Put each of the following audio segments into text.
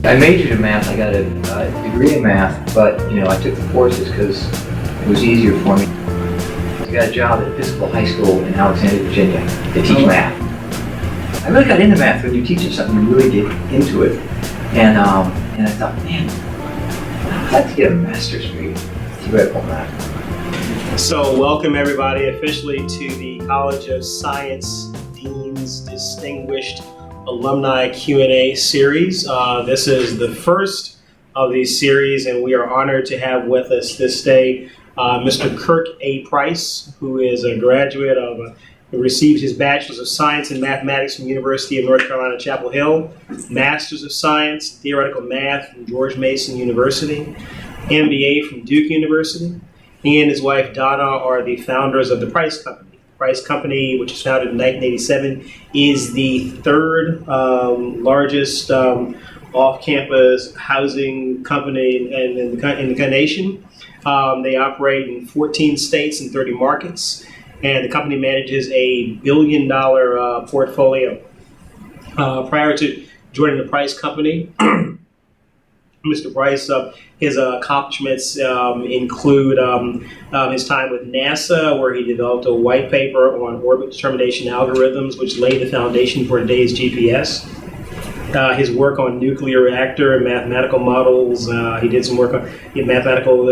I majored in math. I got a degree in math, but I took the courses because it was easier for me. I got a job at Episcopal High School in Alexandria, Virginia to teach math. I really got into math. When you're teaching something, you really get into it. And I thought, man, I'd like to get a master's degree in theoretical math. So welcome everybody officially to the College of Science Dean's Distinguished Alumni Q&A series. This is the first of these series, and we are honored to have with us this day Mr. Kirk A. Preiss, who is a graduate of, received his Bachelor's of Science in Mathematics from the University of North Carolina, Chapel Hill, Master's of Science, Theoretical Math from George Mason University, MBA from Duke University. He and his wife Donna are the founders of the Preiss Company. The Preiss Company, which was founded in 1987, is the third largest off-campus housing company in the nation. They operate in 14 states and 30 markets, and the company manages a $1 billion portfolio. Prior to joining the Preiss Company, Mr. Preiss, his accomplishments include his time with NASA, where he developed a white paper on orbit determination algorithms, which laid the foundation for today's GPS. His work on nuclear reactor and mathematical models. He did some work on mathematical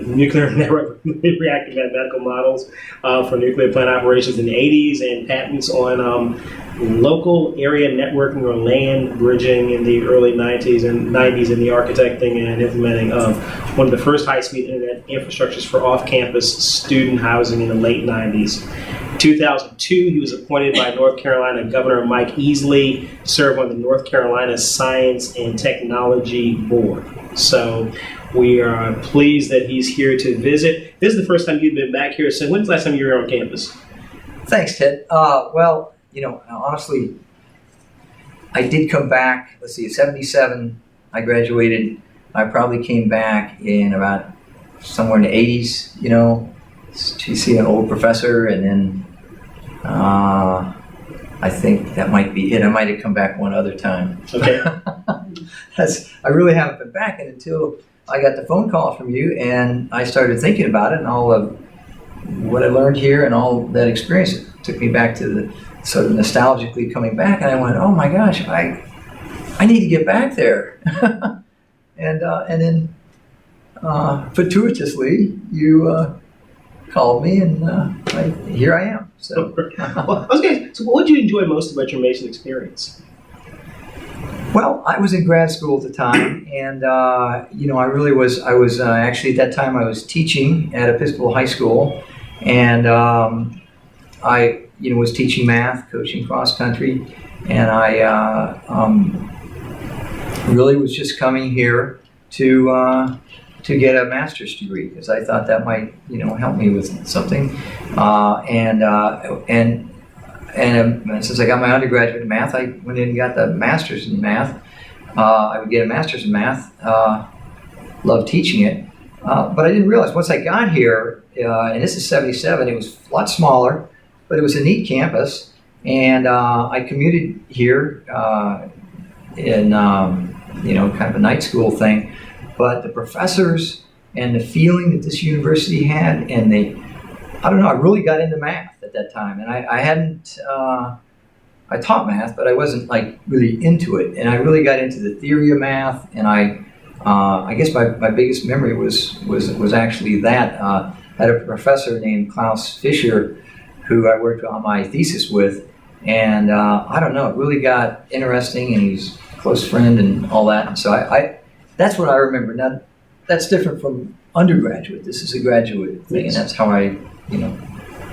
nuclear reactor mathematical models for nuclear plant operations in the 80s, and patents on local area networking or land bridging in the early 90s and the architecting and implementing of one of the first high-speed internet infrastructures for off-campus student housing in the late 90s. In 2002, he was appointed by North Carolina Governor Mike Easley to serve on the North Carolina Science and Technology Board. So we are pleased that he's here to visit. This is the first time you've been back here. So when's the last time you were on campus? Thanks, Ted. Well, honestly, I did come back, let's see, 77, I graduated. I probably came back in about somewhere in the 80s, to see an old professor, and then I think that might be it. I might have come back one other time. Okay. I really haven't been back until I got the phone call from you, and I started thinking about it and all of what I learned here and all that experience. It took me back to the sort of nostalgically coming back, and I went, oh my gosh, I need to get back there. and then fortuitously you called me, and here I am. So, So what did you enjoy most about your Mason experience? Well, I was in grad school at the time, and I really was. I was actually at that time I was teaching at Episcopal High School, and I was teaching math, coaching cross country, and I really was just coming here to get a master's degree, because I thought that might help me with something, and since I got my undergraduate in math, I went in and got the master's in math. I would get a master's in math. Loved teaching it, but I didn't realize once I got here, and this is 77, it was a lot smaller, but it was a neat campus, and I commuted here in kind of a night school thing. But the professors and the feeling that this university had, and I really got into math at that time. And I hadn't, I taught math, but I wasn't really into it. And I really got into the theory of math. And I guess my biggest memory was actually that. I had a professor named Klaus Fischer, who I worked on my thesis with. And it really got interesting, and he's a close friend and all that. And so that's what I remember. Now, that's different from undergraduate. This is a graduate thing, and that's how I,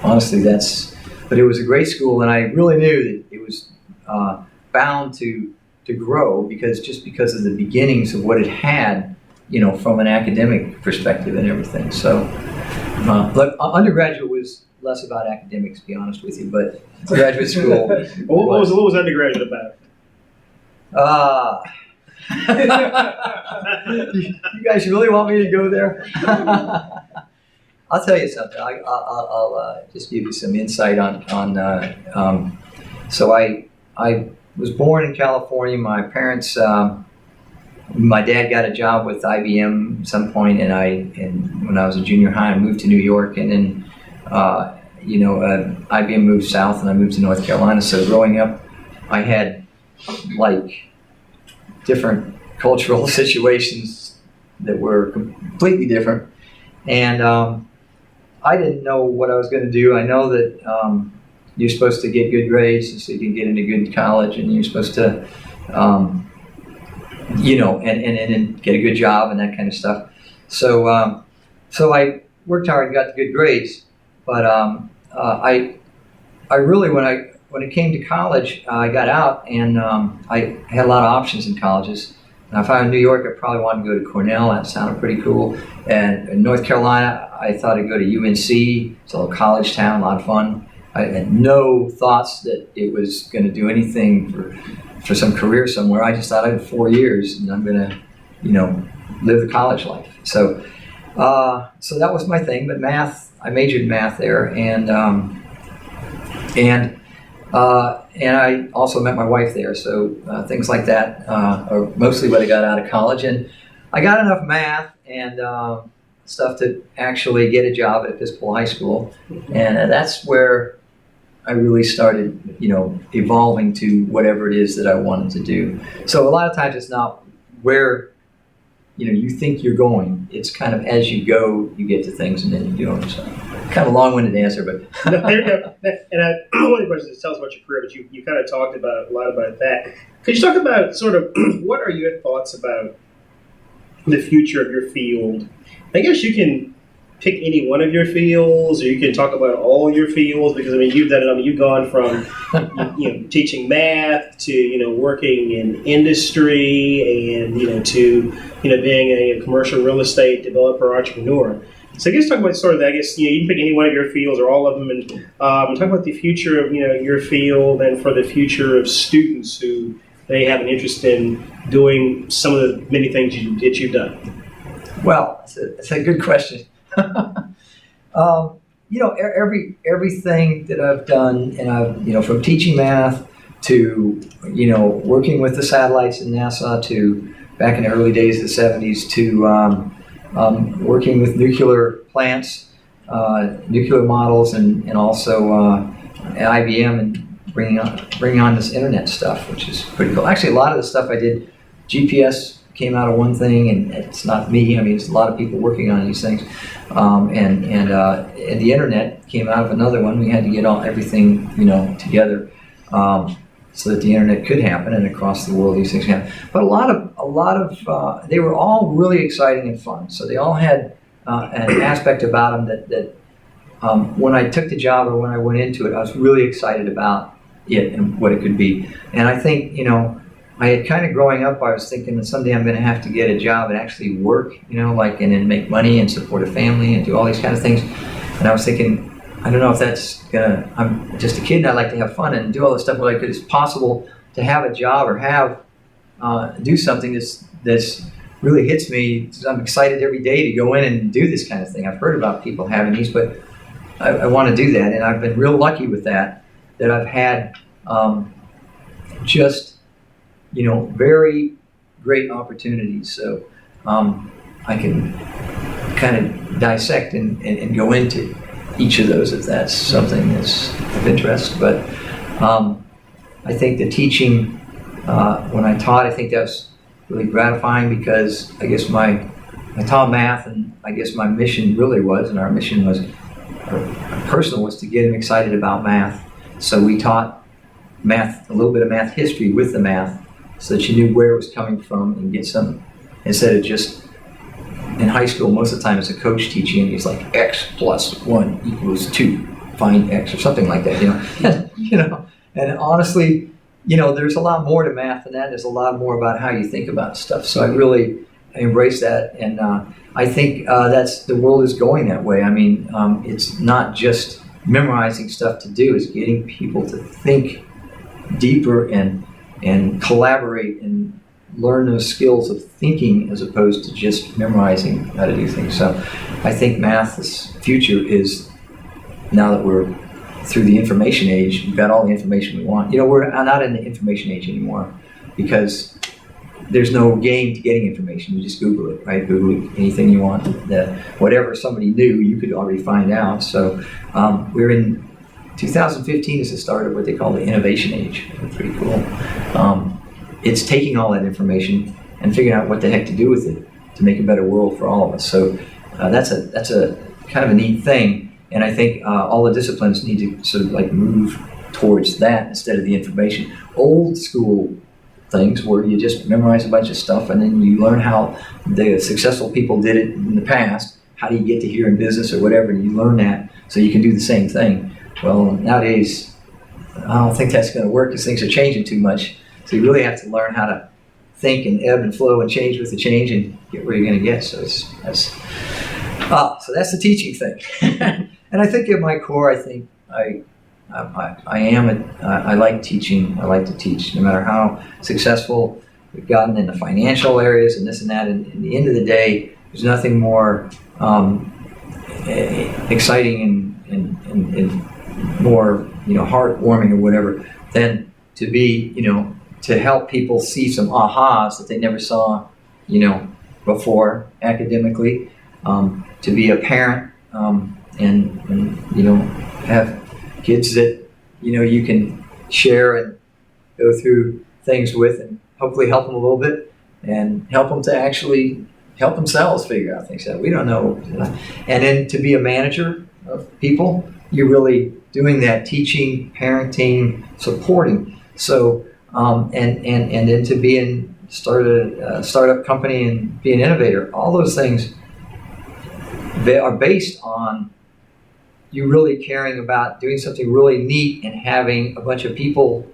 honestly, but it was a great school, and I really knew that it was bound to grow because of the beginnings of what it had, from an academic perspective and everything. So, but undergraduate was less about academics, to be honest with you, but graduate school. What was undergraduate about? You guys really want me to go there? I'll tell you something. I'll just give you some insight on. So I was born in California. My parents my dad got a job with IBM at some point, and when I was in junior high, I moved to New York, and then IBM moved south, and I moved to North Carolina. So growing up, I had like different cultural situations that were completely different, and I didn't know what I was going to do. I know that you're supposed to get good grades so you can get into good college, and you're supposed to, and get a good job and that kind of stuff. So, so I worked hard and got the good grades, but I really, when it came to college, I got out, and I had a lot of options in colleges. And if I was in New York, I probably wanted to go to Cornell. That sounded pretty cool. And in North Carolina, I thought I'd go to UNC. It's a little college town, a lot of fun. I had no thoughts that it was going to do anything for some career somewhere. I just thought I had 4 years, and I'm going to, live the college life. So, so that was my thing. But math, I majored in math there, and I also met my wife there. So things like that are mostly what I got out of college. And I got enough math and stuff to actually get a job at Episcopal High School. And that's where I really started, evolving to whatever it is that I wanted to do. So a lot of times it's not where, you think you're going. It's kind of as you go, you get to things and then you do them. So kind of a long-winded answer, but. No, there you go. And one of the questions is tell us about your career, but you kind of talked about a lot about that. Could you talk about sort of what are your thoughts about the future of your field? I guess you can pick any one of your fields, or you can talk about all your fields, because you've done it. You've gone from teaching math to working in industry, and to being a commercial real estate developer entrepreneur. So I guess talk about sort of, I guess, you can pick any one of your fields or all of them, and talk about the future of, your field, and for the future of students who they have an interest in doing some of the many things that you've done. Well, it's a good question. Everything that I've done, and I've, from teaching math to, working with the satellites in NASA, to back in the early days of the 70s, to working with nuclear plants, nuclear models, and also at IBM, and bringing on this internet stuff, which is pretty cool. Actually, a lot of the stuff I did, GPS came out of one thing, and it's not me. It's a lot of people working on these things, and the internet came out of another one. We had to get everything together, so that the internet could happen, and across the world these things happen. But a lot of they were all really exciting and fun. So they all had an aspect about them that when I took the job or when I went into it, I was really excited about it and what it could be. And I think I had kind of growing up, I was thinking that someday I'm going to have to get a job and actually work, and then make money and support a family and do all these kind of things. And I was thinking, I don't know if that's I'm just a kid and I like to have fun and do all this stuff, but it's possible to have a job or do something that's really hits me. I'm excited every day to go in and do this kind of thing. I've heard about people having these, but I want to do that. And I've been real lucky with that I've had just very great opportunities. So I can kind of dissect and go into each of those if that's something that's of interest. But I think the teaching, when I taught, I think that was really gratifying, because I guess I taught math, and I guess my mission really was, and our mission was, personal, was to get them excited about math. So we taught math, a little bit of math history with the math, so that you knew where it was coming from and get some, instead of just, in high school, most of the time it's a coach teaching, and he's like, X plus 1 equals 2, find X, or something like that, and honestly, there's a lot more to math than that. There's a lot more about how you think about stuff. So I really embrace that, and I think that's, the world is going that way. It's not just memorizing stuff to do, it's getting people to think deeper and collaborate and learn those skills of thinking, as opposed to just memorizing how to do things. So I think math's future is, now that we're through the information age, we've got all the information we want. We're not in the information age anymore, because there's no game to getting information. You just Google it, right? Google anything you want. Whatever somebody knew, you could already find out. So we're in 2015 is the start of what they call the innovation age. It's pretty cool. It's taking all that information and figuring out what the heck to do with it to make a better world for all of us. So that's a kind of a neat thing. And I think all the disciplines need to sort of like move towards that instead of the information. Old school things where you just memorize a bunch of stuff and then you learn how the successful people did it in the past. How do you get to here in business or whatever, and you learn that so you can do the same thing. Well, nowadays, I don't think that's going to work because things are changing too much. So you really have to learn how to think and ebb and flow and change with the change and get where you're going to get. So that's the teaching thing. And I think at my core, I think I like teaching. I like to teach, no matter how successful we've gotten in the financial areas and this and that. And at the end of the day, there's nothing more exciting and more heartwarming or whatever than to be to help people see some ahas that they never saw before academically. To be a parent and have kids that you can share and go through things with and hopefully help them a little bit and help them to actually help themselves figure out things that we don't know. And then to be a manager of people, you're really doing that, teaching, parenting, supporting. So and then to start a startup company and be an innovator, all those things, they are based on you really caring about doing something really neat and having a bunch of people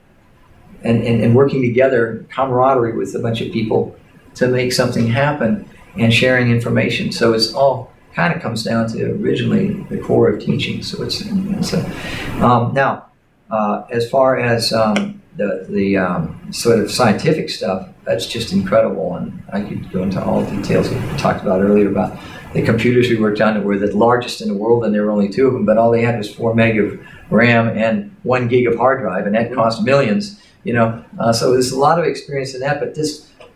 and working together, camaraderie with a bunch of people to make something happen and sharing information. So it's all kind of comes down to originally the core of teaching. So now, as far as the sort of scientific stuff, that's just incredible. And I could go into all the details we talked about earlier about the computers we worked on that were the largest in the world, and there were only 2 of them, but all they had was 4 meg of RAM and 1 gig of hard drive, and that cost millions. So there's a lot of experience in that. But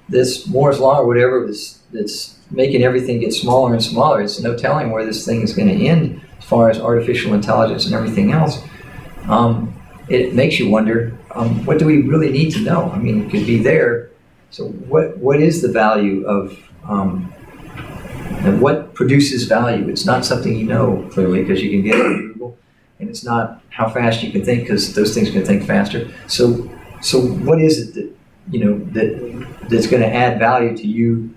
this Moore's law or whatever that's making everything get smaller and smaller. It's no telling where this thing is going to end as far as artificial intelligence and everything else. It makes you wonder, what do we really need to know? I mean, it could be there. So what is the value of and what produces value? It's not something you know clearly because you can get it on Google, and it's not how fast you can think because those things can think faster. So what is it that that's going to add value to you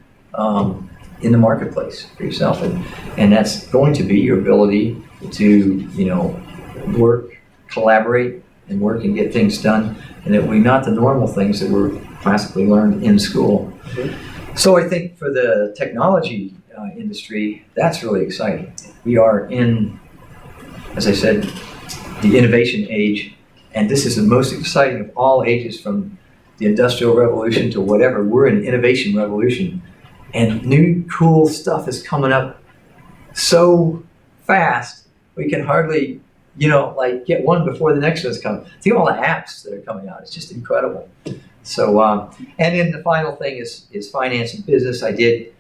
in the marketplace for yourself? And that's going to be your ability to work, collaborate, and work and get things done, and it will be not the normal things that were classically learned in school. Mm-hmm. So I think for the technology industry, that's really exciting. We are in, as I said, the innovation age, and this is the most exciting of all ages, from the Industrial Revolution to whatever. We're in an innovation revolution, and new cool stuff is coming up so fast we can hardly get one before the next one's coming. Think of all the apps that are coming out. It's just incredible. So and then the final thing is finance and business. I did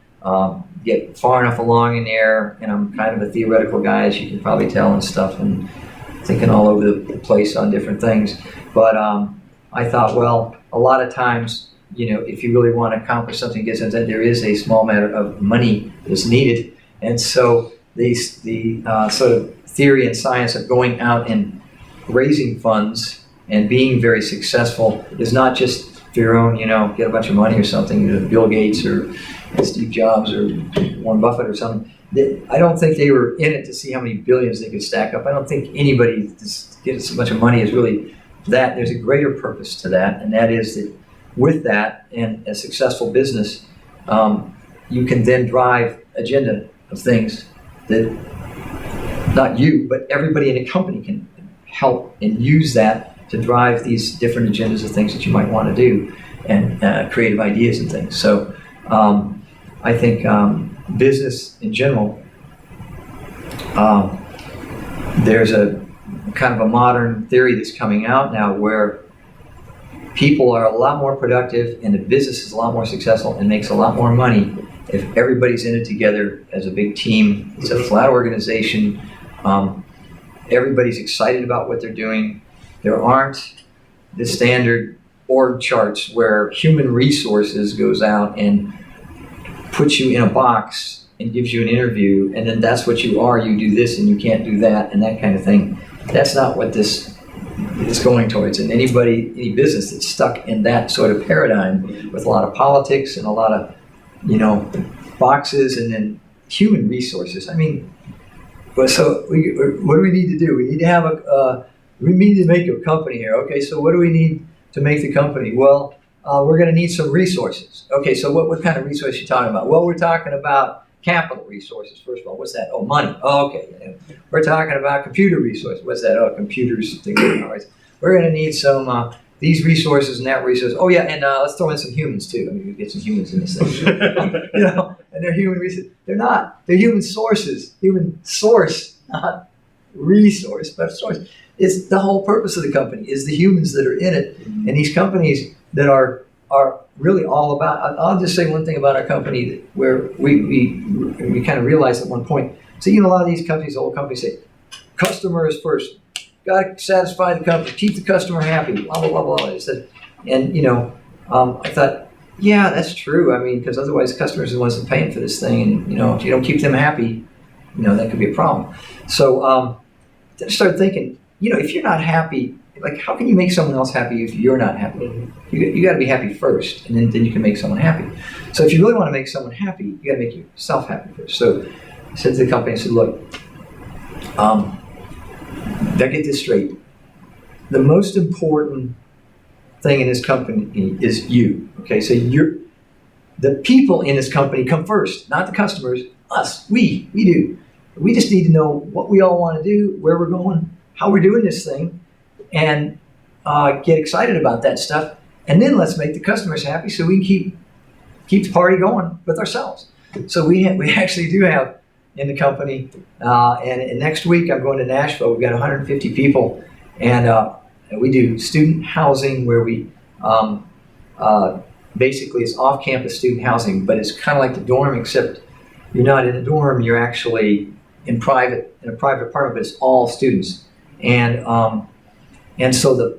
get far enough along in there, and I'm kind of a theoretical guy, as you can probably tell, and stuff, and thinking all over the place on different things. But I thought, well, a lot of times, if you really want to accomplish something, there is a small matter of money that's needed. And so the sort of theory and science of going out and raising funds and being very successful is not just for your own, get a bunch of money or something, Bill Gates or Steve Jobs or Warren Buffett or something. I don't think they were in it to see how many billions they could stack up. I don't think anybody just gets a bunch of money is really that. There's a greater purpose to that, and that is that with that and a successful business, you can then drive agenda of things that not you, but everybody in a company can help and use that to drive these different agendas of things that you might want to do, and creative ideas and things. So I think business in general, there's a kind of a modern theory that's coming out now where people are a lot more productive and the business is a lot more successful and makes a lot more money if everybody's in it together as a big team. It's a flat organization. Everybody's excited about what they're doing. There aren't the standard org charts where human resources goes out and puts you in a box and gives you an interview, and then that's what you are. You do this and you can't do that, and that kind of thing. That's not what this is going towards. And any business that's stuck in that sort of paradigm with a lot of politics and a lot of, boxes and then human resources. I mean, so what do we need to do? We need to have we need to make a company here. Okay, so what do we need to make the company? Well, we're going to need some resources. Okay, so what kind of resources are you talking about? Well, we're talking about capital resources, first of all. What's that? Oh, money. Oh, okay. We're talking about computer resources. What's that? Oh, computers. We're going to need some these resources and that resource. Oh, yeah, and let's throw in some humans, too. I mean, we get some humans in this thing. And they're human resources. They're not. They're human sources. Human source, not resource, but source. It's the whole purpose of the company is the humans that are in it. And these companies that are really all about, I'll just say one thing about our company where we kind of realized at one point. So, a lot of these companies, old companies say, customer is first. Got to satisfy the customer, keep the customer happy, blah, blah, blah, blah. And, I thought, yeah, that's true. I mean, because otherwise customers are the ones that are paying for this thing. And, if you don't keep them happy, that could be a problem. So I started thinking, if you're not happy, like how can you make someone else happy if you're not happy? You got to be happy first, and then you can make someone happy. So if you really want to make someone happy, you got to make yourself happy first. So I said to the company, I said, look, I get this straight. The most important thing in this company is you. Okay, so the people in this company come first, not the customers. Us, we do. We just need to know what we all want to do, where we're going, how we're doing this thing, and get excited about that stuff. And then let's make the customers happy so we can keep the party going with ourselves. So we actually do have in the company, and next week I'm going to Nashville. We've got 150 people, and we do student housing where we basically it's off-campus student housing, but it's kind of like the dorm, except you're not in a dorm. You're actually in a private apartment, but it's all students. And so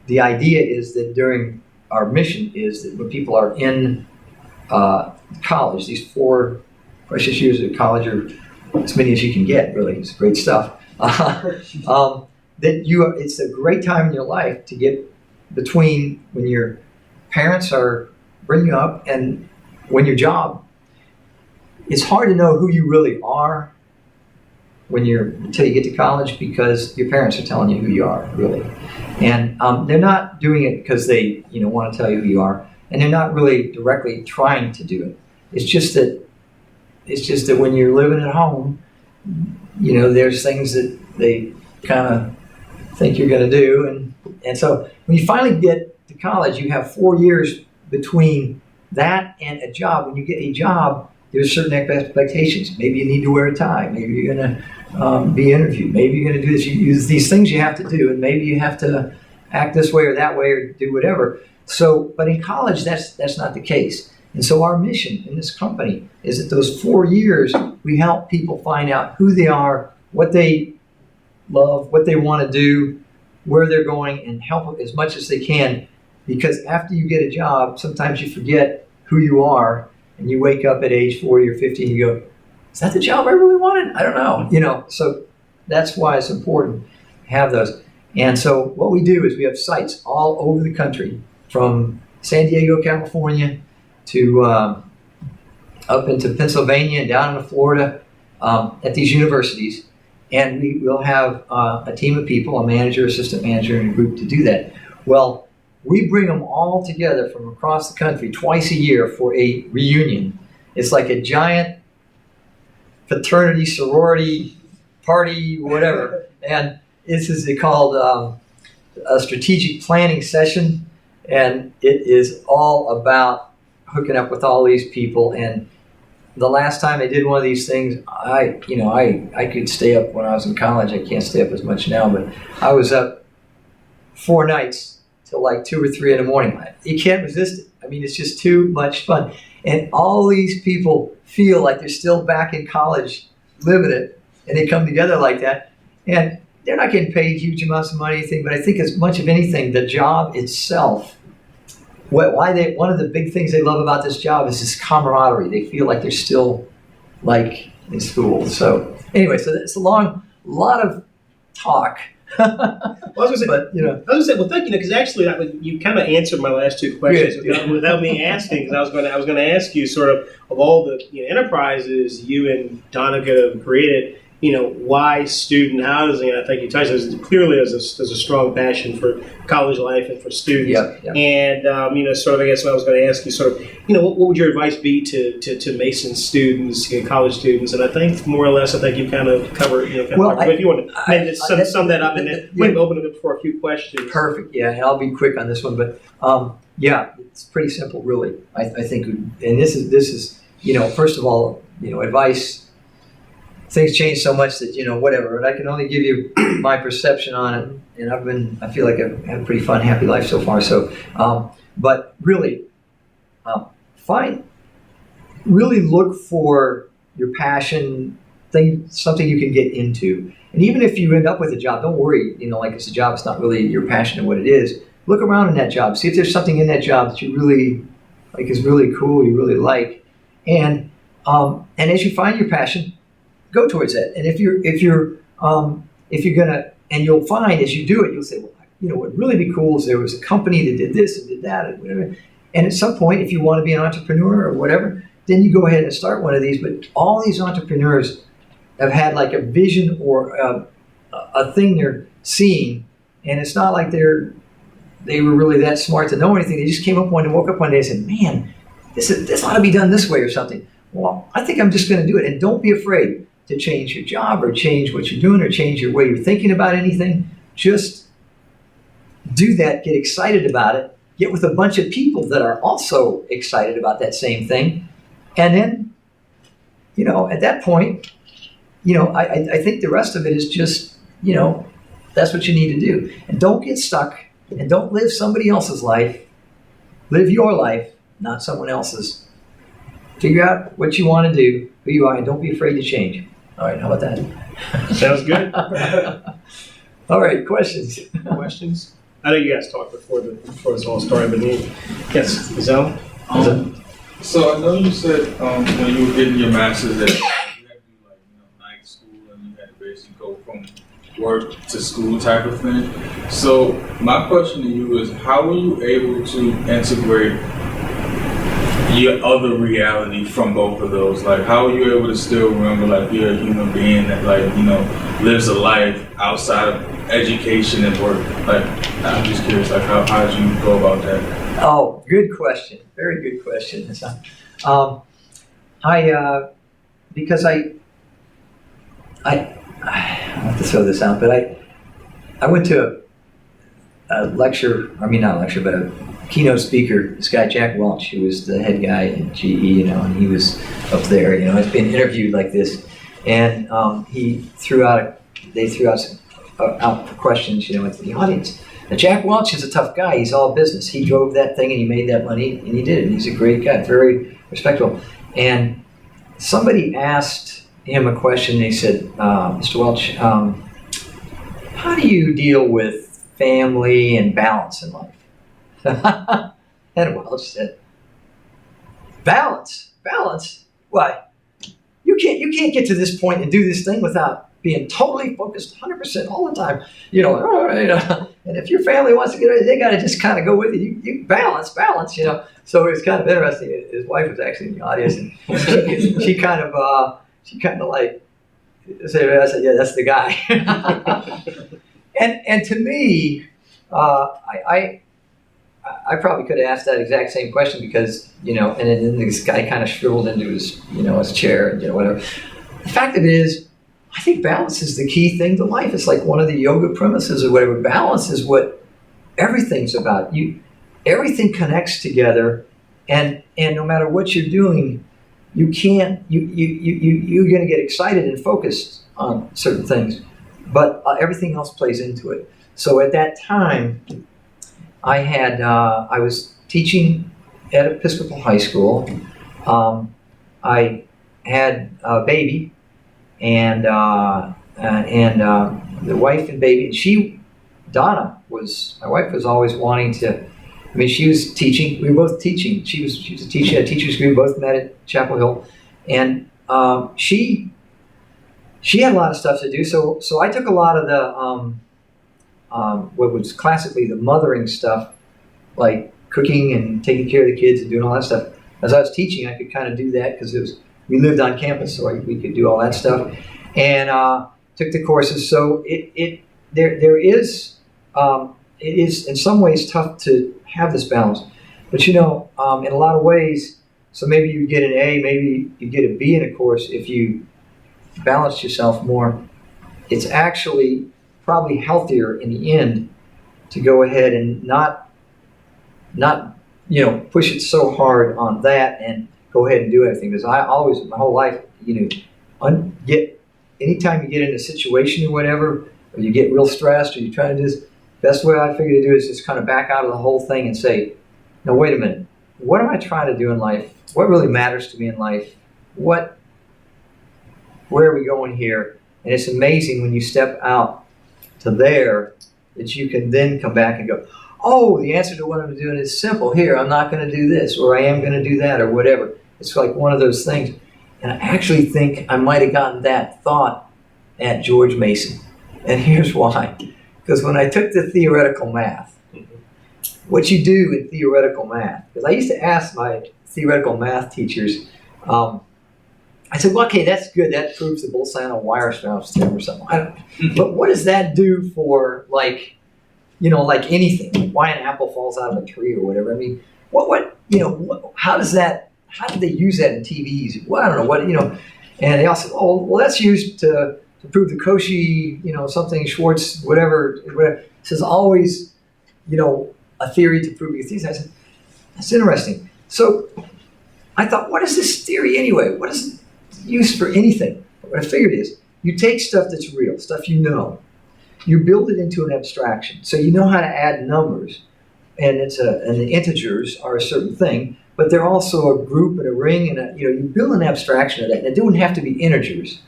the idea is that during our mission is that when people are in college, these 4 precious years of college are as many as you can get, really. It's great stuff. It's a great time in your life to get between when your parents are bringing you up and when your job. It's hard to know who you really are until you get to college because your parents are telling you who you are, really. And they're not doing it because they want to tell you who you are, and they're not really directly trying to do it. It's just that when you're living at home, there's things that they kind of think you're going to do. And so when you finally get to college, you have 4 years between that and a job. When you get a job, there's certain expectations. Maybe you need to wear a tie. Maybe you're going to be interviewed. Maybe you're going to do this. There's these things you have to do, and maybe you have to act this way or that way or do whatever. So, but in college, that's not the case. And so our mission in this company is that those 4 years, we help people find out who they are, what they love, what they want to do, where they're going, and help as much as they can. Because after you get a job, sometimes you forget who you are, and you wake up at age 40 or 50 and you go, is that the job I really wanted? I don't know. So that's why it's important to have those. And so what we do is we have sites all over the country, from San Diego, California, to up into Pennsylvania and down into Florida at these universities. And we will have a team of people, a manager, assistant manager, and a group to do that. Well, we bring them all together from across the country twice a year for a reunion. It's like a giant fraternity, sorority, party, whatever. And this is called a strategic planning session. And it is all about hooking up with all these people. And the last time I did one of these things, I could stay up when I was in college. I can't stay up as much now, but I was up 4 nights till like 2 or 3 in the morning. You can't resist it. I mean, it's just too much fun. And all these people feel like they're still back in college living it, and they come together like that. And they're not getting paid huge amounts of money or anything, but I think as much of anything, the job itself, one of the big things they love about this job is this camaraderie. They feel like they're still like in school. So anyway, so it's a lot of talk. Well, I was gonna say, well, thank you, because actually, you kind of answered my last 2 questions without me asking. Because I was going to ask you sort of all the enterprises you and Donica have created. Why student housing? And I think you touched on this. Clearly, there's a strong passion for college life and for students. Yep. And sort of, I guess, what I was going to ask you, sort of, what would your advice be to Mason students, college students? And I think more or less, I think you kind of covered. But if you want to maybe sum that up, and then maybe open it up for a few questions. Perfect. Yeah, and I'll be quick on this one, but it's pretty simple, really. I think, and this is first of all, advice. Things change so much that, whatever, and I can only give you my perception on it. And I feel like I've had a pretty fun, happy life so far. So, but really, really look for your passion, something you can get into. And even if you end up with a job, don't worry, like it's a job, it's not really your passion and what it is. Look around in that job, see if there's something in that job that you really, like is really cool, you really like. And as you find your passion, go towards that. And if you're gonna, and you'll find as you do it, you'll say, well, what would really be cool is there was a company that did this and did that and whatever. And at some point, if you want to be an entrepreneur or whatever, then you go ahead and start one of these. But all these entrepreneurs have had like a vision or a thing they're seeing, and it's not like they were really that smart to know anything. They just woke up one day and said, man, this ought to be done this way or something. Well, I think I'm just going to do it. And don't be afraid to change your job or change what you're doing or change your way you're thinking about anything. Just do that, get excited about it, get with a bunch of people that are also excited about that same thing. And then, at that point, I think the rest of it is just, that's what you need to do. And don't get stuck and don't live somebody else's life. Live your life, not someone else's. Figure out what you want to do, who you are, and don't be afraid to change. All right, how about that? Sounds good. All right, questions? Questions? I know you guys talked before this all started, but yes, Zell? So I know you said when you were getting your master's that you had to do night school and you had to basically go from work to school type of thing. So my question to you is, how were you able to integrate your other reality from both of those? Like, how are you able to still remember, like, you're a human being that, lives a life outside of education and work? Like, I'm just curious, like, how did you go about that? Oh, good question. Very good question. Because I have to throw this out, but I went to a lecture, not a lecture, but a keynote speaker, this guy, Jack Welch, who was the head guy at GE, and he was up there, has been interviewed like this. And they threw out questions, into the audience. Now, Jack Welch is a tough guy. He's all business. He drove that thing and he made that money and he did it. He's a great guy, very respectable. And somebody asked him a question. They said, Mr. Welch, how do you deal with family and balance in life? And Welch said, balance? Why? You can't get to this point and do this thing without being totally focused 100% all the time. And if your family wants to get ready, they got to just kind of go with it. You balance. So it was kind of interesting. His wife was actually in the audience, and she kind of like said, I said, yeah, that's the guy. and to me, I probably could have asked that exact same question because, and then this guy kind of shriveled into his, his chair and, whatever. The fact of it is, I think balance is the key thing to life. It's like one of the yoga premises or whatever. Balance is what everything's about. Everything connects together, and no matter what you're doing, you're going to get excited and focused on certain things, but everything else plays into it. So at that time, I was teaching at Episcopal High School. I had a baby, and the wife and baby. And my wife was always wanting to. I mean, she was teaching. We were both teaching. She was a teacher at a teacher's degree. We both met at Chapel Hill, and she had a lot of stuff to do. So I took a lot of the what was classically the mothering stuff, like cooking and taking care of the kids and doing all that stuff. As I was teaching, I could kind of do that because we lived on campus, so we could do all that stuff, and took the courses. So it is in some ways tough to have this balance, but in a lot of ways. So maybe you get an A, maybe you get a B in a course if you balance yourself more. It's actually probably healthier in the end to go ahead and not push it so hard on that and go ahead and do everything. Because I always, my whole life, anytime you get in a situation or whatever, or you get real stressed or you're trying to do this, best way I figure to do is just kind of back out of the whole thing and say, no, wait a minute. What am I trying to do in life? What really matters to me in life? Where are we going here? And it's amazing when you step out to there that you can then come back and go, oh, the answer to what I'm doing is simple. Here, I'm not going to do this, or I am going to do that, or whatever. It's like one of those things. And I actually think I might have gotten that thought at George Mason. And here's why. Because when I took the theoretical math, what you do in theoretical math, because I used to ask my theoretical math teachers, I said, well, okay, that's good. That proves the Bolzano-Weierstrass theorem or something. But what does that do for, like anything? Why an apple falls out of a tree or whatever? I mean, how do they use that in TVs? Well, I don't know, and they all said, oh, well, that's used to prove the Cauchy, something, Schwartz, whatever. This is always, a theory to prove a thesis. I said, that's interesting. So I thought, what is this theory anyway? What is it used for anything? What I figured is, you take stuff that's real, stuff you build it into an abstraction. So you know how to add numbers, and the integers are a certain thing, but they're also a group and a ring, and you build an abstraction of that, and it don't have to be integers.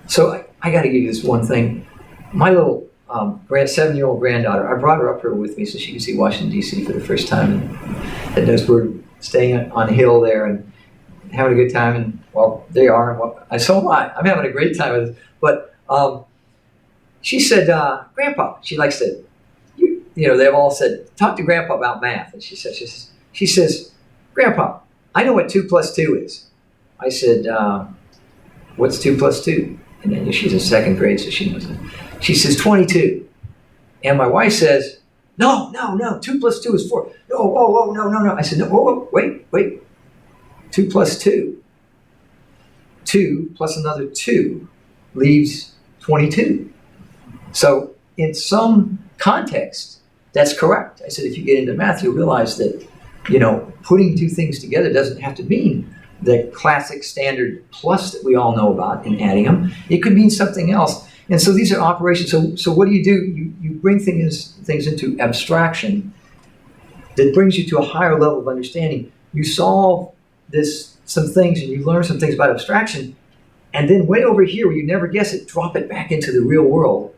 So I got to give you this one thing. My little 7-year-old granddaughter, I brought her up here with me so she could see Washington, D.C. for the first time, and we're staying on a hill there and having a good time, and well, they are, and so am I. I'm having a great time with it. But she said, Grandpa, she likes to, they've all said, talk to Grandpa about math. And she says, Grandpa, I know what 2 plus 2 is. I said, what's 2 plus 2? And then she's in 2nd grade, so she knows it. She says, 22. And my wife says, no, 2 plus 2 is 4. No. I said, no, wait. 2 plus 2. 2 plus another 2 leaves 22. So in some context, that's correct. I said, if you get into math, you'll realize that, putting two things together doesn't have to mean the classic standard plus that we all know about in adding them. It could mean something else. And so these are operations. So what do? You bring things into abstraction that brings you to a higher level of understanding. You solve some things and you learn some things about abstraction, and then way over here where you never guess it, drop it back into the real world.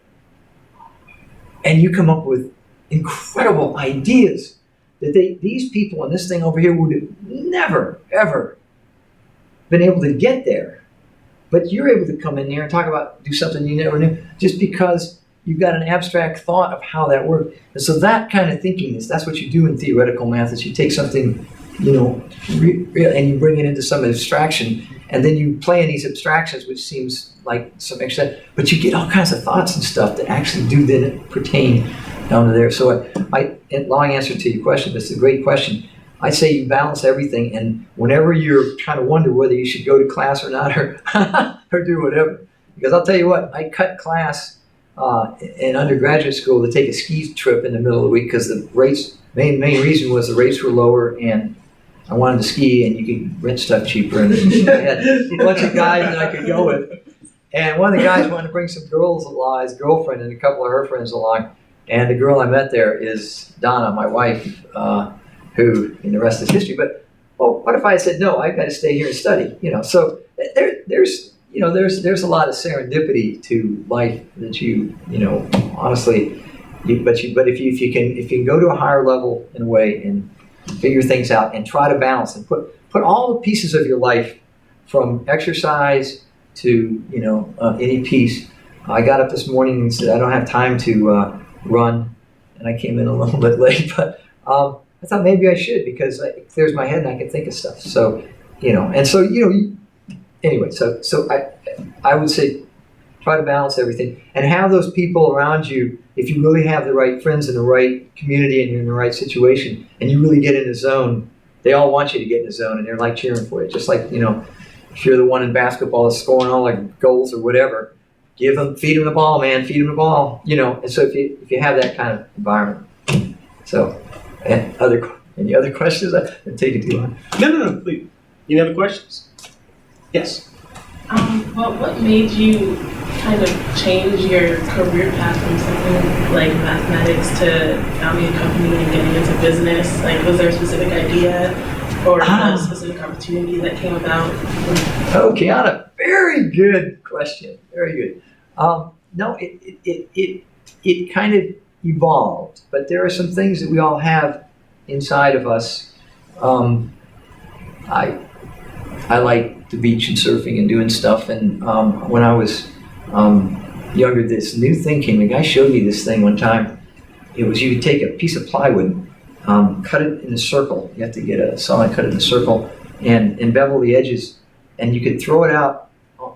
And you come up with incredible ideas that these people in this thing over here would have never, ever been able to get there. But you're able to come in there and do something you never knew just because you've got an abstract thought of how that works. And so that kind of thinking that's what you do in theoretical math, is you take something, and you bring it into some abstraction, and then you play in these abstractions, which seems like some extra, but you get all kinds of thoughts and stuff that actually do then pertain down to there. So long answer to your question, but it's a great question. I say you balance everything, and whenever you're trying to wonder whether you should go to class or not, or do whatever, because I'll tell you what, I cut class in undergraduate school to take a ski trip in the middle of the week because the rates, main reason was the rates were lower, and I wanted to ski, and you could rent stuff cheaper, and I had a bunch of guys that I could go with. And one of the guys wanted to bring some girls along, his girlfriend and a couple of her friends along, And the girl I met there is Donna, my wife, who, and the rest is history. But, well, what if I said, no, I've got to stay here and study? So there's a lot of serendipity to life that honestly, but if you can go to a higher level in a way and figure things out and try to balance and put all the pieces of your life, from exercise to any piece. I got up this morning and said I don't have time to run, and I came in a little bit late, but I thought maybe I should, because it clears my head and I can think of stuff. So anyway, so I would say try to balance everything and have those people around you. If you really have the right friends in the right community and you're in the right situation and you really get in the zone, they all want you to get in the zone and they're like cheering for you. Just like, if you're the one in basketball that's scoring all like goals or whatever, feed them the ball, man, feed them the ball, And so if you have that kind of environment. So, any other questions? I'm taking too long. No, please. Any other questions? Yes. Well, what made you kind of change your career path from something like mathematics to founding a company and getting into business? Like, was there a specific idea or a specific opportunity that came about? Oh, Kiana, very good question. Very good. No, it kind of evolved, but there are some things that we all have inside of us. I like the beach and surfing and doing stuff. And when I was younger, this new thing came. A guy showed me this thing one time. It was, you could take a piece of plywood, cut it in a circle. You have to get a saw and cut it in a circle and bevel the edges. And you could throw it out,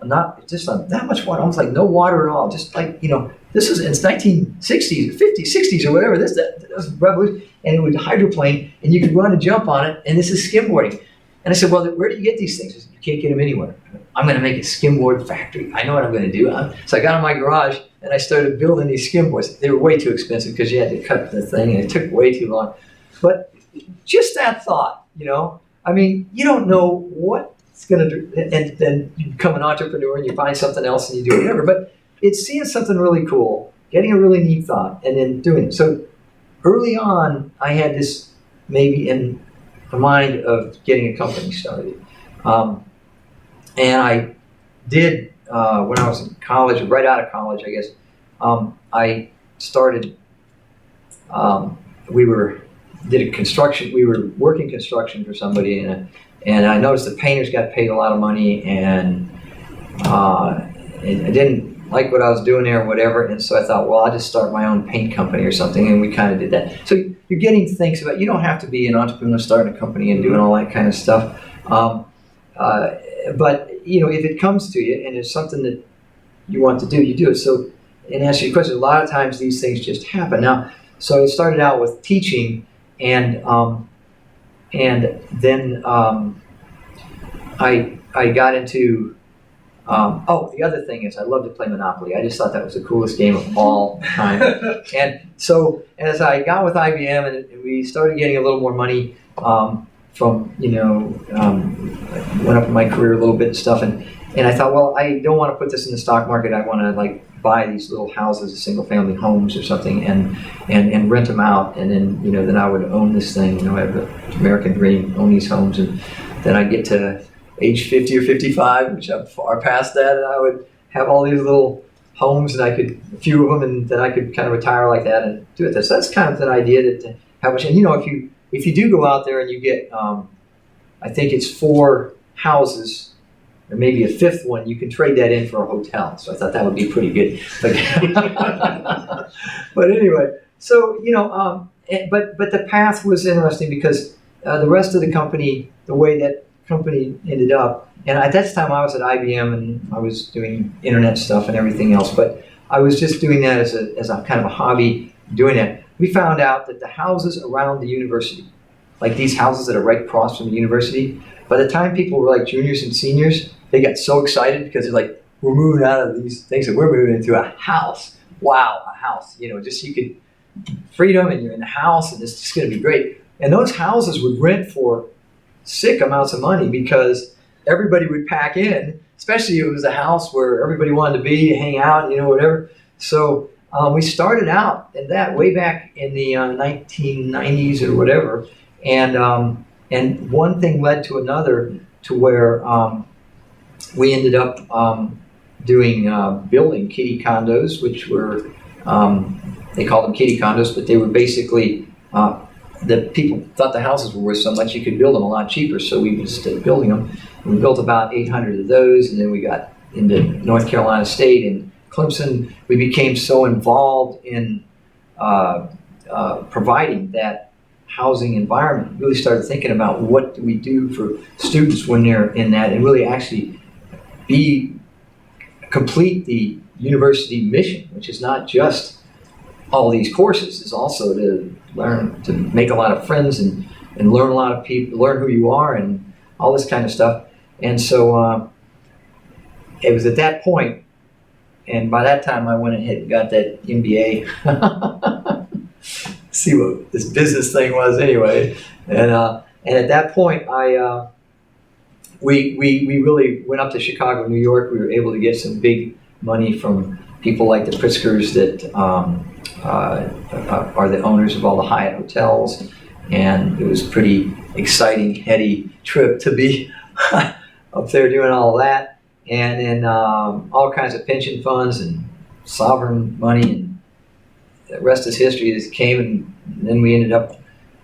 not just on that much water, almost like no water at all. Just like, this is, it's 1960s or 50s, 60s or whatever. That was revolution. And it would hydroplane and you could run and jump on it. And this is skimboarding. And I said, well, where do you get these things? He said, you can't get them anywhere. I'm going to make a skimboard factory. I know what I'm going to do. So I got in my garage and I started building these skimboards. They were way too expensive because you had to cut the thing and it took way too long. But just that thought, I mean, you don't know what it's going to do. And then you become an entrepreneur and you find something else and you do whatever. But it's seeing something really cool, getting a really neat thought, and then doing it. So early on, I had this maybe in the mind of getting a company started. And I did, when I was in college, or right out of college, I guess, I started, we were working construction for somebody, and I noticed the painters got paid a lot of money, and I didn't like what I was doing there or whatever, and so I thought, well, I'll just start my own paint company or something, and we kind of did that. So you're getting things about, you don't have to be an entrepreneur starting a company and doing all that kind of stuff. But, if it comes to you and it's something that you want to do, you do it. So, and answer your question, a lot of times these things just happen. Now, so I started out with teaching, and then I got into, the other thing is I love to play Monopoly. I just thought that was the coolest game of all time. And so as I got with IBM and we started getting a little more money went up in my career a little bit and stuff. And I thought, well, I don't want to put this in the stock market. I want to buy these little houses, single family homes or something, and rent them out. And then, then I would own this thing. I have the American dream, own these homes. And then I'd get to age 50 or 55, which I'm far past that, and I would have all these little homes, and a few of them, and then I could kind of retire like that and do it. So that's kind of an idea that how much, and if you do go out there and you get, I think it's 4 houses, or maybe a 5th one, you can trade that in for a hotel. So I thought that would be pretty good. But anyway, so but the path was interesting because the rest of the company, the way that company ended up, and at that time I was at IBM and I was doing internet stuff and everything else, but I was just doing that as a kind of a hobby, doing that. We found out that the houses around the university, like these houses that are right across from the university, by the time people were like juniors and seniors, they got so excited because they're like, we're moving out of these things and we're moving into a house. Wow, a house, just you could, freedom, and you're in the house and it's just going to be great. And those houses would rent for sick amounts of money because everybody would pack in, especially if it was a house where everybody wanted to be, hang out, whatever. So We started out in that way back in the 1990s or whatever, and one thing led to another to where we ended up doing building kitty condos, which were they called them kitty condos, but they were basically the people thought the houses were worth so much you could build them a lot cheaper, so we just started building them. And we built about 800 of those, and then we got into North Carolina State and Clemson. We became so involved in providing that housing environment, really started thinking about what do we do for students when they're in that, and really actually complete the university mission, which is not just all these courses, is also to learn to make a lot of friends and learn a lot of people, learn who you are and all this kind of stuff. And so it was at that point, and by that time I went ahead and got that MBA. See what this business thing was anyway. And at that point we really went up to Chicago, New York. We were able to get some big money from people like the Pritzkers that are the owners of all the Hyatt hotels, and it was pretty exciting, heady trip to be up there doing all that, and then all kinds of pension funds and sovereign money, and the rest is history. It came, and then we ended up,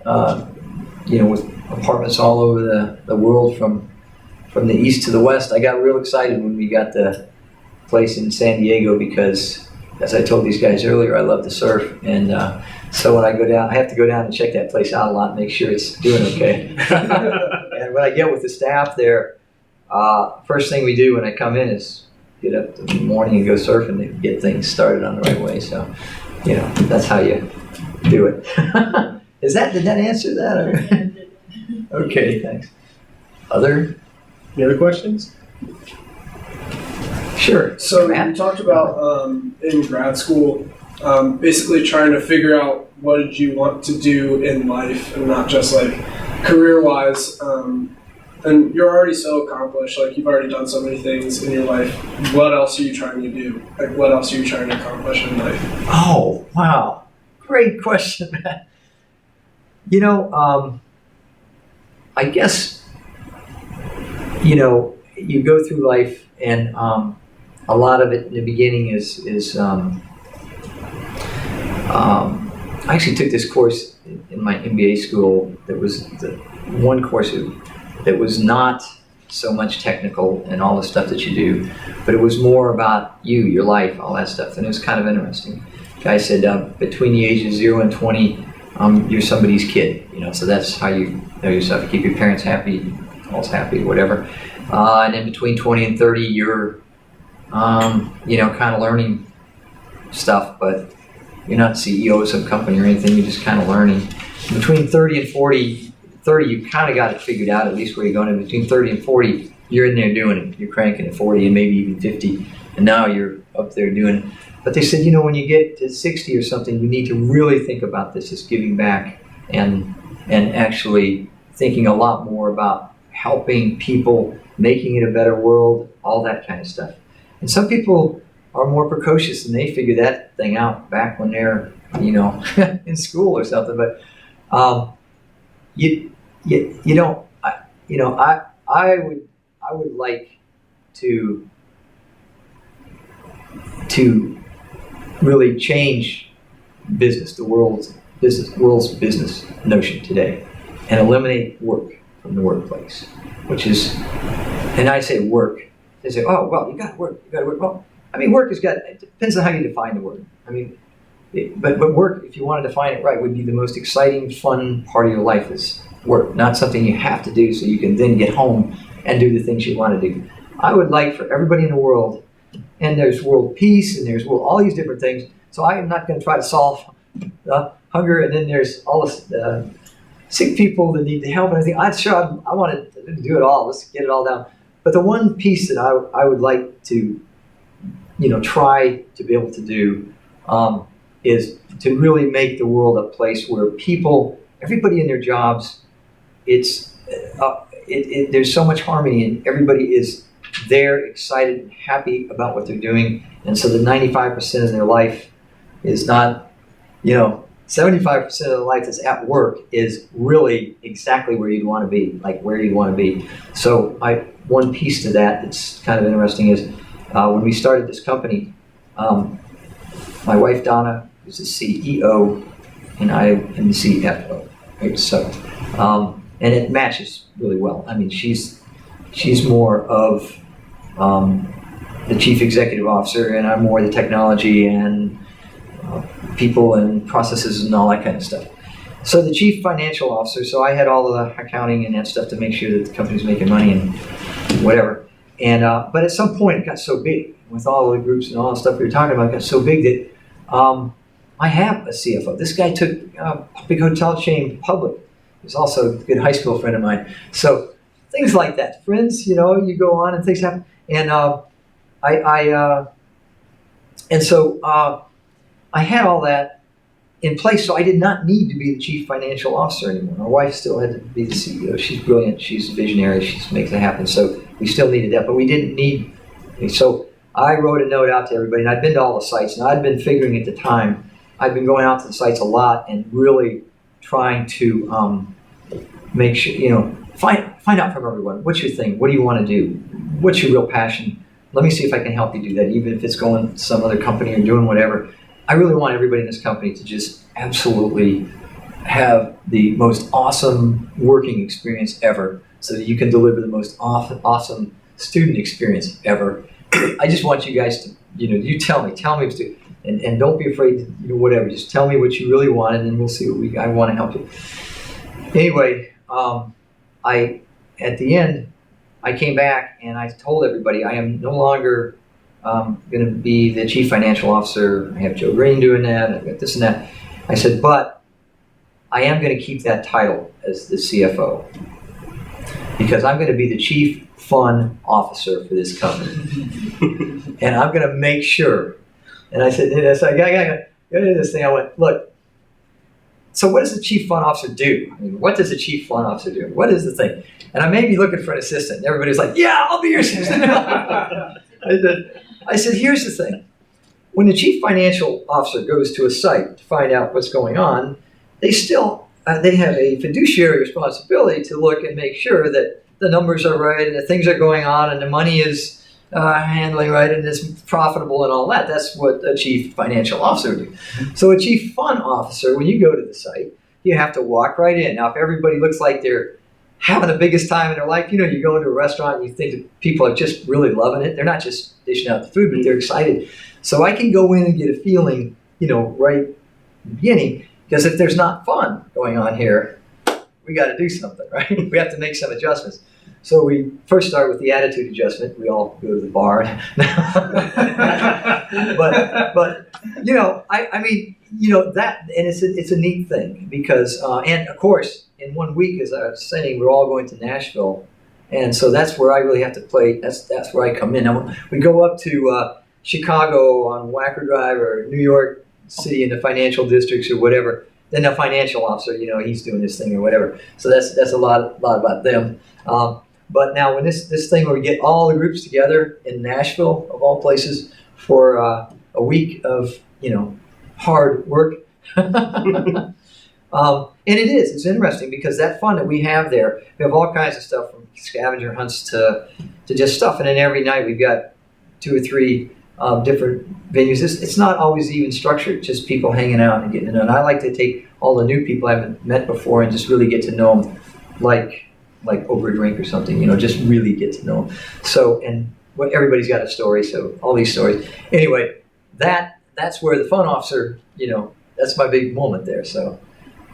with apartments all over the world from the east to the west. I got real excited when we got the place in San Diego because, as I told these guys earlier, I love to surf, and so when I go down, I have to go down and check that place out a lot, make sure it's doing okay. And when I get with the staff there, first thing we do when I come in is get up in the morning and go surfing and get things started on the right way. So, that's how you do it. Did that answer that? Okay, thanks. Any other questions? Sure. So Matt? you talked about in grad school, basically trying to figure out what did you want to do in life, and not just like career-wise. And you're already so accomplished, like you've already done so many things in your life. What else are you trying to do? Like what else are you trying to accomplish in life? Oh, wow. Great question, Matt. I guess, you go through life, and a lot of it in the beginning is I actually took this course in my MBA school that was the one course that was not so much technical and all the stuff that you do, but it was more about you, your life, all that stuff, and it was kind of interesting. The guy said between the ages of 0 and 20, you're somebody's kid, so that's how you know yourself. You keep your parents happy, all's happy, whatever. And then between 20 and 30, you're, kind of learning stuff, but you're not CEO of some company or anything, you're just kind of learning. Between 30 and 40, 30, you kind of got it figured out, at least where you're going. And between 30 and 40, you're in there doing it. You're cranking at 40 and maybe even 50, and now you're up there doing it. But they said, when you get to 60 or something, you need to really think about this as giving back and actually thinking a lot more about helping people, making it a better world, all that kind of stuff. And some people are more precocious and they figure that thing out back when they're, in school or something. But you don't, I would like to really change business, the world's business notion today, and eliminate work from the workplace, which is, and I say work, they say, oh, well, you gotta work. Well, work it depends on how you define the word. But work, if you want to define it right, would be the most exciting, fun part of your life is work, not something you have to do so you can then get home and do the things you want to do. I would like for everybody in the world, and there's world peace, and there's all these different things, so I am not going to try to solve hunger, and then there's all this sick people that need help, and I think, I want to do it all, let's get it all down. But the one piece that I would like to, try to be able to do is to really make the world a place where everybody in their jobs, there's so much harmony, and everybody is there, excited and happy about what they're doing. And so the 95% of their life is not, 75% of the life that's at work is really exactly where you'd want to be, like where you'd want to be. So one piece to that that's kind of interesting is when we started this company, my wife Donna is the CEO and I am the CFO, right? So, and it matches really well. I mean, she's more of the chief executive officer, and I'm more the technology and people and processes and all that kind of stuff. So the chief financial officer, so I had all of the accounting and that stuff to make sure that the company's making money and whatever. And but at some point it got so big with all the groups and all the stuff we were talking about, it got so big that I have a CFO. This guy took a big hotel chain public. He's also a good high school friend of mine. So things like that. Friends, you go on and things happen. And I had all that in place, so I did not need to be the chief financial officer anymore. My wife still had to be the CEO. She's brilliant. She's a visionary. She makes it happen. So we still needed that, but we didn't need. So I wrote a note out to everybody, and I'd been to all the sites, and I'd been figuring at the time, I'd been going out to the sites a lot and really trying to make sure, find out from everyone, what's your thing? What do you want to do? What's your real passion? Let me see if I can help you do that, even if it's going to some other company or doing whatever. I really want everybody in this company to just absolutely have the most awesome working experience ever so that you can deliver the most awesome student experience ever. I just want you guys to, you tell me what to do. And don't be afraid to, whatever. Just tell me what you really want, and then we'll see I want to help you. Anyway, at the end, I came back and I told everybody I am no longer going to be the chief financial officer. I have Joe Green doing that. I've got this and that. I said, but I am going to keep that title as the CFO because I'm going to be the chief fun officer for this company. And I'm going to make sure. And I said, I got this thing. I went, look, so what does the chief fun officer do? I mean, what does the chief fun officer do? What is the thing? And I may be looking for an assistant. And everybody's like, yeah, I'll be your assistant. I said, here's the thing. When the chief financial officer goes to a site to find out what's going on, they still they have a fiduciary responsibility to look and make sure that the numbers are right and that things are going on and the money is handling right and is profitable and all that. That's what a chief financial officer would do. So a chief fun officer, when you go to the site, you have to walk right in. Now, if everybody looks like they're having the biggest time in their life, you go into a restaurant and you think that people are just really loving it. They're not just dishing out the food, but they're excited. So I can go in and get a feeling, right in the beginning, because if there's not fun going on here, we got to do something, right? We have to make some adjustments. So we first start with the attitude adjustment. We all go to the bar. but that, and it's a neat thing because, and of course, in 1 week, as I was saying, we're all going to Nashville. And so that's where I really have to play. That's where I come in. Now, we go up to Chicago on Wacker Drive or New York City in the financial districts or whatever. Then the financial officer, he's doing this thing or whatever. So that's a lot about them. But now when this thing where we get all the groups together in Nashville, of all places, for a week of, hard work. And it's interesting because that fun that we have there, we have all kinds of stuff from scavenger hunts to just stuff. And then every night we've got 2 or 3 different venues. It's not always even structured, just people hanging out and getting to know. And I like to take all the new people I haven't met before and just really get to know them like over a drink or something, just really get to know them. So, and everybody's got a story, so all these stories. Anyway, that's where the fun officer, that's my big moment there. So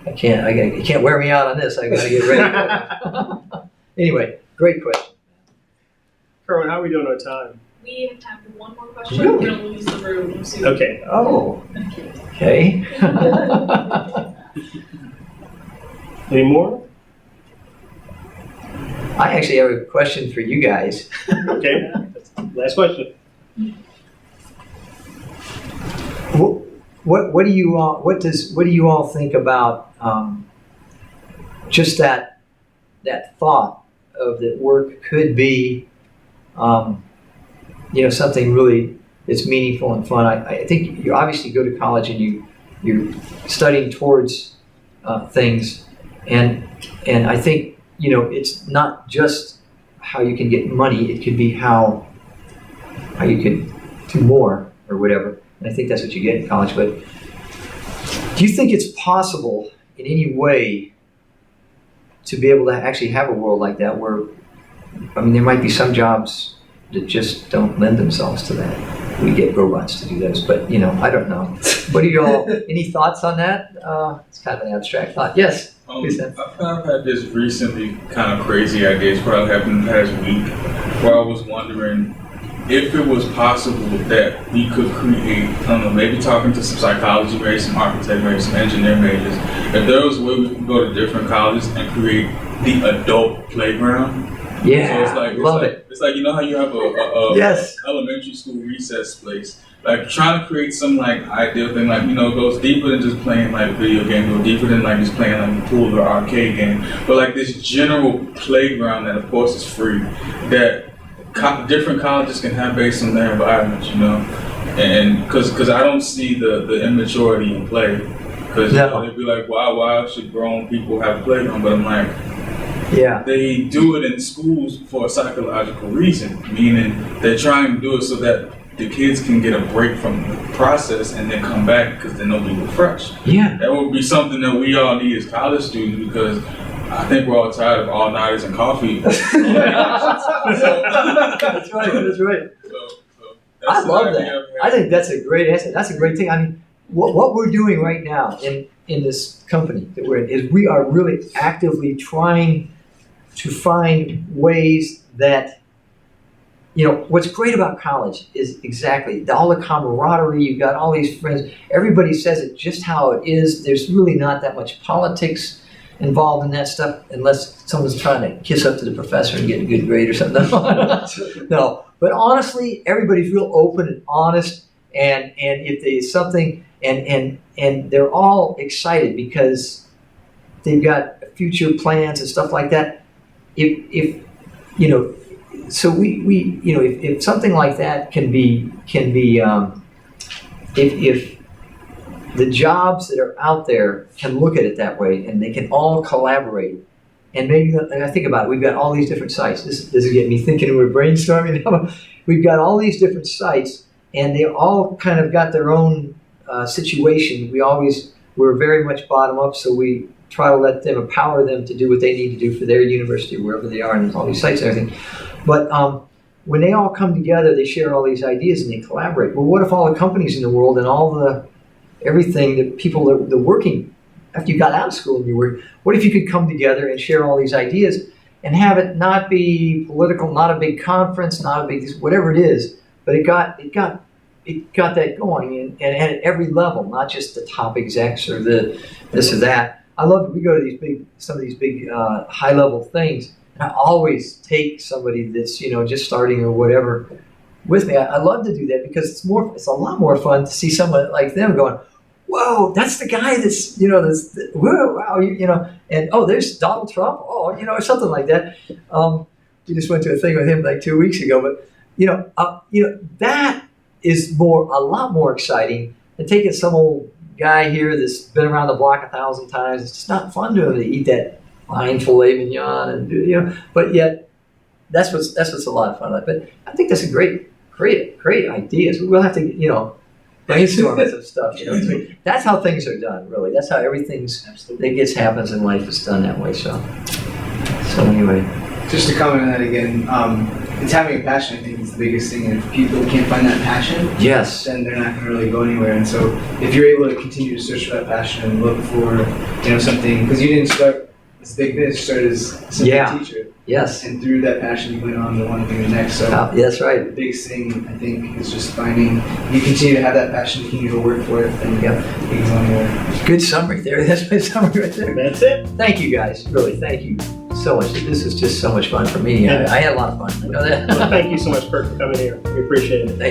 you can't wear me out on this. I got to get ready. Anyway, great question. Kerwin, how are we doing on time? We have time for one more question. Really? We're going to lose the room soon. Okay. Oh, okay. Any more? I actually have a question for you guys. Okay. Last question. What do you all think about just that thought of that work could be something really it's meaningful and fun. I think you obviously go to college and you're studying towards things, and I think, you know, it's not just how you can get money, it could be how you could do more or whatever. And I think that's what you get in college. But do you think it's possible in any way to be able to actually have a world like that where, I mean, there might be some jobs that just don't lend themselves to that. We get robots to do those, but, you know, I don't know. What do you all, any thoughts on that? It's kind of an abstract thought. Yes? I've had this recently kind of crazy idea. It's probably happened in the past week, where I was wondering if it was possible that we could create, I don't know, maybe talking to some psychology majors, some architect majors, some engineering majors, if there was a way we could go to different colleges and create the adult playground. Yeah, so love it. It's like, you know how you have a yes. elementary school recess place, like trying to create some like ideal thing, like, you know, goes deeper than just playing like video game, go deeper than like just playing like a pool or arcade game, but like this general playground that of course is free, that different colleges can have based on their environment, you know, and because I don't see the immaturity in play, because you know, they'd be like, why should grown people have a playground? But I'm like, yeah, they do it in schools for a psychological reason, meaning they're trying to do it so that the kids can get a break from the process and then come back because then they'll be refreshed. Yeah, that would be something that we all need as college students, because I think we're all tired of all-nighters and coffee. That's right. That's right. I love that. I think that's a great answer. That's a great thing. I mean, what we're doing right now in this company that we're in is we are really actively trying to find ways that, you know, what's great about college is exactly all the camaraderie. You've got all these friends. Everybody says it just how it is. There's really not that much politics involved in that stuff, unless someone's trying to kiss up to the professor and get a good grade or something. No, but honestly, everybody's real open and honest, and if there's something, and they're all excited because they've got future plans and stuff like that. If you know, so we you know, if something like that can be if the jobs that are out there can look at it that way, and they can all collaborate. And maybe, and I think about it, we've got all these different sites. This is getting me thinking, and we're brainstorming. We've got all these different sites, and they all kind of got their own situation. We're very much bottom up, so we try to let them, empower them to do what they need to do for their university, wherever they are, and there's all these sites and everything. But when they all come together, they share all these ideas and they collaborate. Well, what if all the companies in the world and all everything that people that are working after you got out of school and you were, what if you could come together and share all these ideas and have it not be political, not a big conference, not a big, whatever it is, but it got that going and at every level, not just the top execs or the this or that. I love that we go to some of these big high level things, and I always take somebody that's, you know, just starting or whatever with me. I love to do that because it's a lot more fun to see someone like them going, whoa, that's the guy that's, you know, whoa, wow, you know, and oh, there's Donald Trump, oh, you know, or something like that. We just went to a thing with him like 2 weeks ago, but you know, that is a lot more exciting than taking some old guy here that's been around the block 1,000 times. It's just not fun to him to eat that fine filet mignon and, you know, but yet that's what's a lot of fun. But I think that's a great ideas. We'll have to, you know, brainstorm some stuff. You know, that's how things are done. Really, that's how everything that happens in life is done that way. So anyway, just to comment on that again, it's having a passion. I think is the biggest thing. And if people can't find that passion, yes, then they're not going to really go anywhere. And so, if you're able to continue to search for that passion and look for, you know, something, because you didn't start as big business, you started as a simple teacher. Yes. And through that passion, you went on to one thing to the next. So that's right. The biggest thing, I think, is just finding, you continue to have that passion, continue to work for it, and you can go anywhere. Good summary there. That's my summary right there. That's it. Thank you, guys. Really, thank you so much. This is just so much fun for me. I had a lot of fun. I know that. Well, thank you so much, Kirk, for coming here. We appreciate it. Thank you.